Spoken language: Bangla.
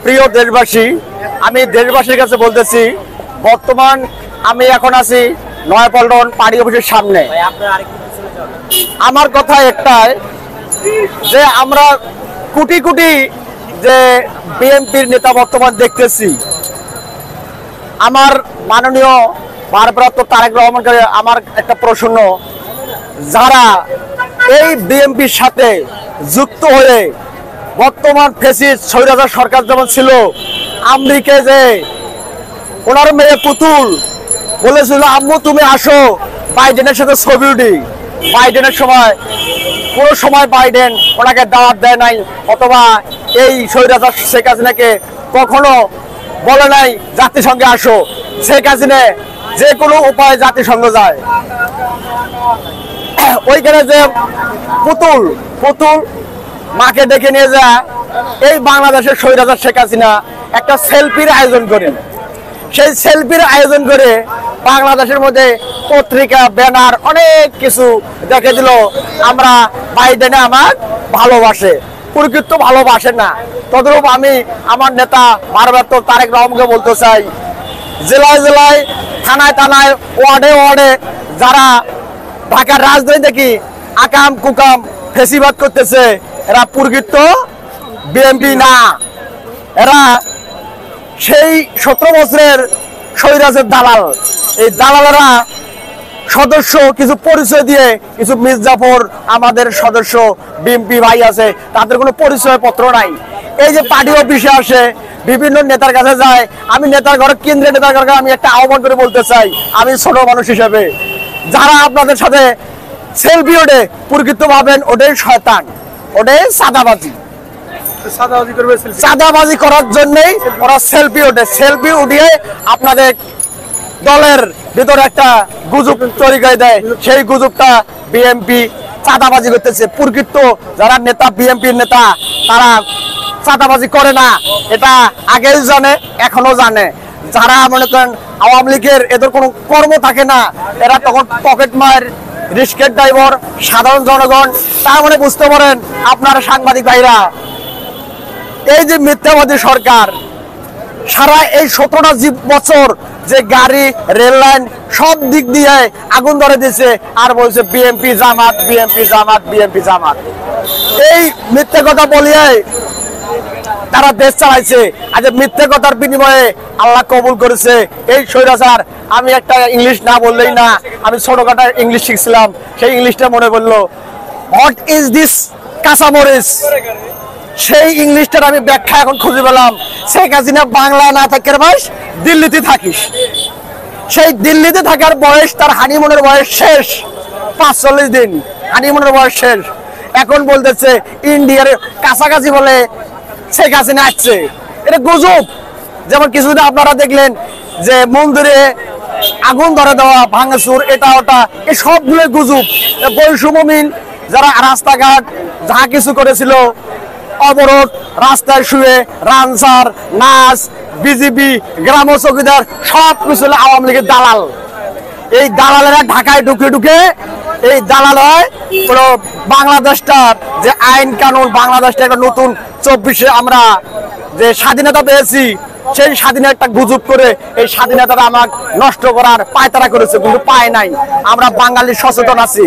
প্রিয় দেশবাসী, আমি দেশবাসীর কাছে বলতেছি, বর্তমান আমি এখন আছি নয়াপল্টন পার্টি অফিসের সামনে। আমার কথা একটাই যে আমরা কোটি কোটি যে বিএনপির নেতা বর্তমান দেখতেছি, আমার মাননীয় ভারপ্রাপ্ত তারেক রহমানকে আমার একটা প্রশ্ন, যারা এই বিএনপির সাথে যুক্ত হয়ে বর্তমান ফ্যাসিস্ট স্বৈরাচার সরকার যেমন ছিল, আমেরিকা যে ওনার মেয়ে পুতুল বলেছিল আম্মু তুমি আসো বাইডেনের সাথে ছবি উঠি, বাইডেনের সময় কোনো সময় বাইডেন ওনাকে দাওয়াত দেয় নাই, অথবা এই স্বৈরাচার শেখ হাসিনাকে কখনো বলে নাই জাতিসংঘে আসো। শেখ হাসিনা যে কোনো উপায়ে জাতিসংঘ যায়। ওইখানে যে পুতুল মাকে ডেকে নিয়ে যায়, এই বাংলাদেশের স্বৈরাচার শেখ হাসিনা একটা সেলফির আয়োজন করেন। সেই সেলফির আয়োজন করে বাংলাদেশের মধ্যে পত্রিকা ব্যানার অনেক কিছু দেখে দিল, আমরা বাইডেনে আমার ভালোবাসে, প্রকৃত ভালোবাসে না। তদরূপ আমি আমার নেতা ভারপ্রাপ্ত তারেক রহমানকে বলতে চাই, জেলায় জেলায় থানায় থানায় ওয়ার্ডে ওয়ার্ডে যারা ঢাকার রাজধানী দেখি আকাম কুকাম ফেসিবাদ করতেছে, এরা প্রকৃত বিএনপি না, এরা সেই 17 বছরের স্বৈরাচারের দালাল। এই দালালেরা সদস্য কিছু পরিচয় দিয়ে, কিছু মির্জাফর আমাদের সদস্য বিএনপি ভাই আছে, তাদের কোনো পরিচয় পত্র নাই। এই যে পার্টি অফিসে আসে, বিভিন্ন নেতার কাছে যায়। আমি নেতার ঘরে, কেন্দ্রীয় নেতার ঘরে আমি একটা আহ্বান করে বলতে চাই, আমি ছোট মানুষ হিসেবে, যারা আপনাদের সাথে সেলফি ওঠে প্রকৃত ভাবেন ওটাই শয়তান, ওটাই চাঁদাবাজি করার জন্যই ওরা সেলফি ওঠে। সেলফি উঠিয়ে আপনাদের দলের ভিতরে একটা গুজব তৈরি করে দেয়, সেই গুজবটা বিএনপি চাঁদাবাজি করতেছে। প্রকৃত যারা নেতা, বিএনপির নেতা, তারা চাঁদাবাজি করে না, এটা আগেও জানে, এখনো জানে। যারা মনে করেন আওয়ামী লীগের এদের কোনো কর্ম থাকে না, এরা তখন পকেট মার, রিস্কের ড্রাইভার, সাধারণ জনগণ, তার মানে বুঝতে পারেন আপনারা সাংবাদিক ভাইরা, এই যে মিথ্যাবাদী সরকার সারা এই 17টা বছর যে গাড়ি, রেল লাইন সব দিক দিয়ে আগুন ধরে দিয়েছে, আর বলছে বিএনপি জামাত, বিএনপি জামাত, বিএনপি জামাত। এই মিথ্যে কথা বলিয়ে তারা দেশ চালাইছে। আজ মিথ্যে কথার বিনিময়ে আল্লাহ কবুল করেছে এই স্বৈরাচার। আমি একটা ইংলিশ না বললেই না, আমি ছোটখাটো ইংলিশ শিখছিলাম, সেই ইংলিশটা মনে পড়লো, হোয়াট ইজ দিস কাঁচামরিচ। সেই ইংলিশটার আমি ব্যাখ্যা এখন খুঁজে পেলাম। শেখ হাসিনা বাংলা না থাকার বয়স দিল্লিতে থাকিস, সেই দিল্লিতে থাকার বয়স, তার হানিমুনের বয়স শেষ, 45 দিন হানিমুনের বয়স শেষ। এখন বলতেছে ইন্ডিয়ার কাছাকাছি বলে শেখ হাসিনা আসছে, এটা গুজব। যেমন কিছুদিন আপনারা দেখলেন যে মন্দিরে আগুন ধরে দেওয়া, ভাঙচুর, এটা ওটা, এই সবগুলো গুজব। বৈষম্যহীন যারা রাস্তাঘাট যা কিছু করেছিল, অবরোধ, রাস্তায় শুয়ে রানসার, নাচ, বিজিবি, গ্রাম চৌকিদার, সব কিছু আওয়ামী লীগের দালাল। এই দালালেরা ঢাকায় ঢুকে ঢুকে এই দালাল হয় পুরো বাংলাদেশটার যে আইন কানুন, বাংলাদেশটা একটা নতুন 24-এ আমরা যে স্বাধীনতা পেয়েছি, সেই স্বাধীনতা একটা গুজব করে এই স্বাধীনতাটা আমাকে নষ্ট করার পায়তারা করেছে, কিন্তু পায় নাই। আমরা বাঙালি সচেতন আছি।